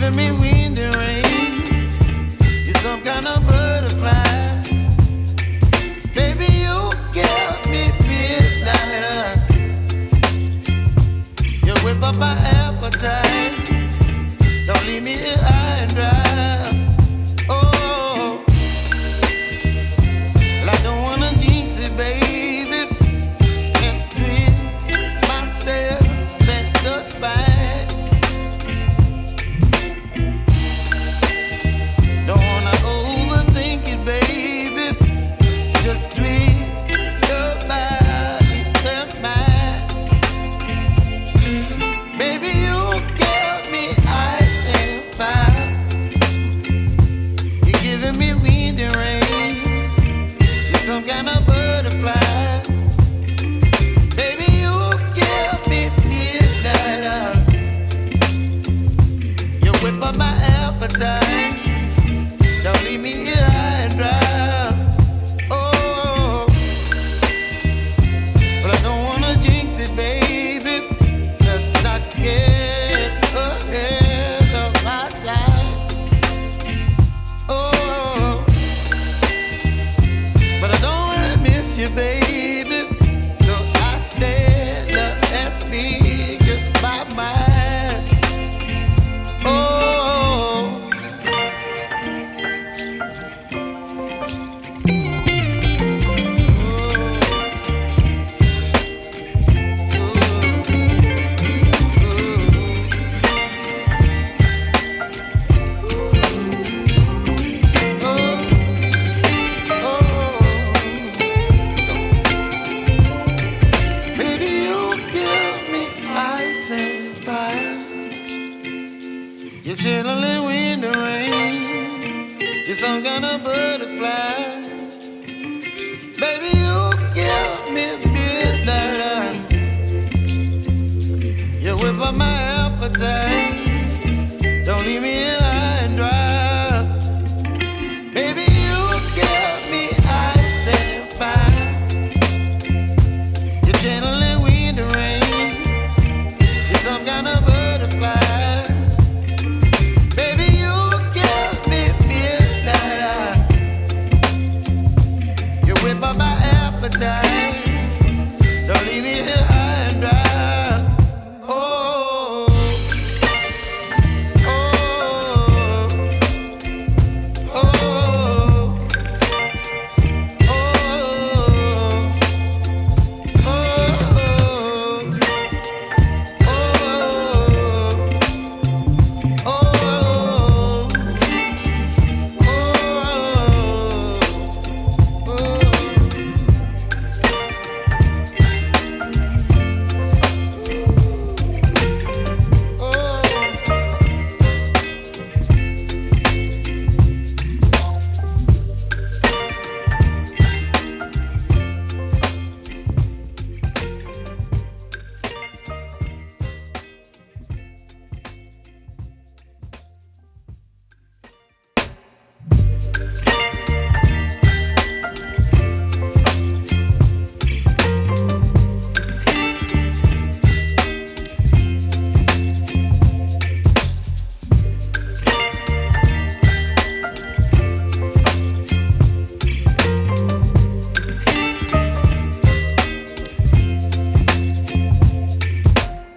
giving me wind and rain. You're some kind of butterfly. Baby, you give me midnight. You whip up my appetite. Don't leave me here high and dry. Oh, well, I don't wanna jinx it, baby, and twist myself at the spine. Don't wanna overthink it, baby. It's just twist your body and mine. Baby, you give me ice and fire. You're giving me wind and rain. You're some kind of butterfly. Baby, you give me midnight. You whip up my appetite. Don't leave me here high and dry. Oh, but I don't wanna jinx it, baby. Let's not get ahead of my time. Oh, but I don't wanna miss you, baby. So I stand up and speak my mind. Oh. Baby, you give me ice and fire. You're chilling wind and rain. You're some kind of butterfly. Baby, you give me midnight. You whip up my appetite. Don't leave me here high and dry. Baby, you give me ice and fire. You're channeling wind and rain. You're some kind of butterfly. Baby, you give me midnight. You whip up my appetite. Don't leave me here high and dry. Oh, oh, oh, oh,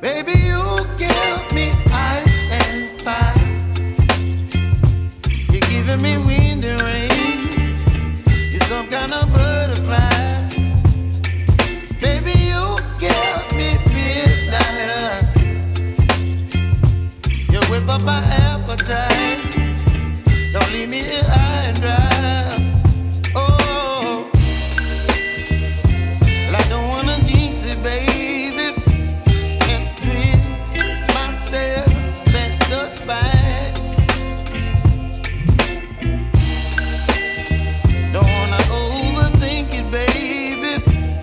baby, you give me ice and fire. You're giving me wind and rain. You're some kind of butterfly. Baby, you give me midnight. You whip up my appetite. Don't leave me here high and dry. Oh, well, I don't wanna jinx it, baby, and twist myself at the spine. Don't wanna overthink it, baby.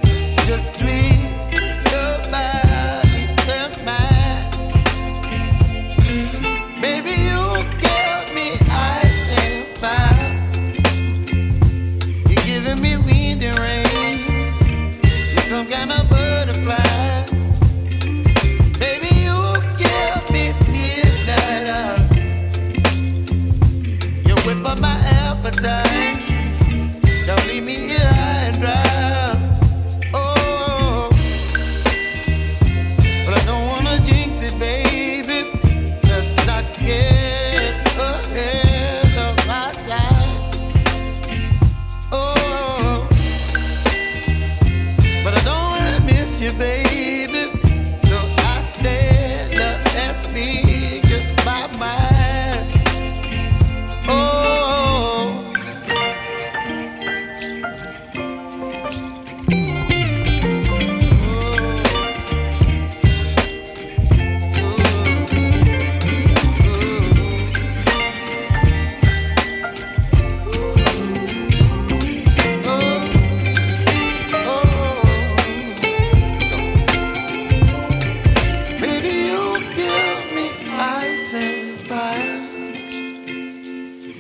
It's just twist your body and mine. Baby, you give me ice and fire.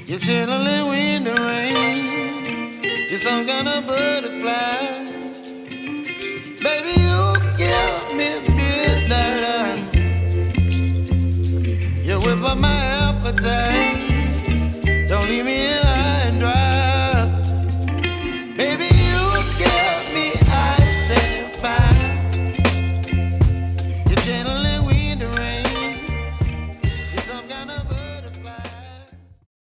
You're chilling in the rain. You're some kind of butterfly. Baby, you give me midnight. You whip up my appetite.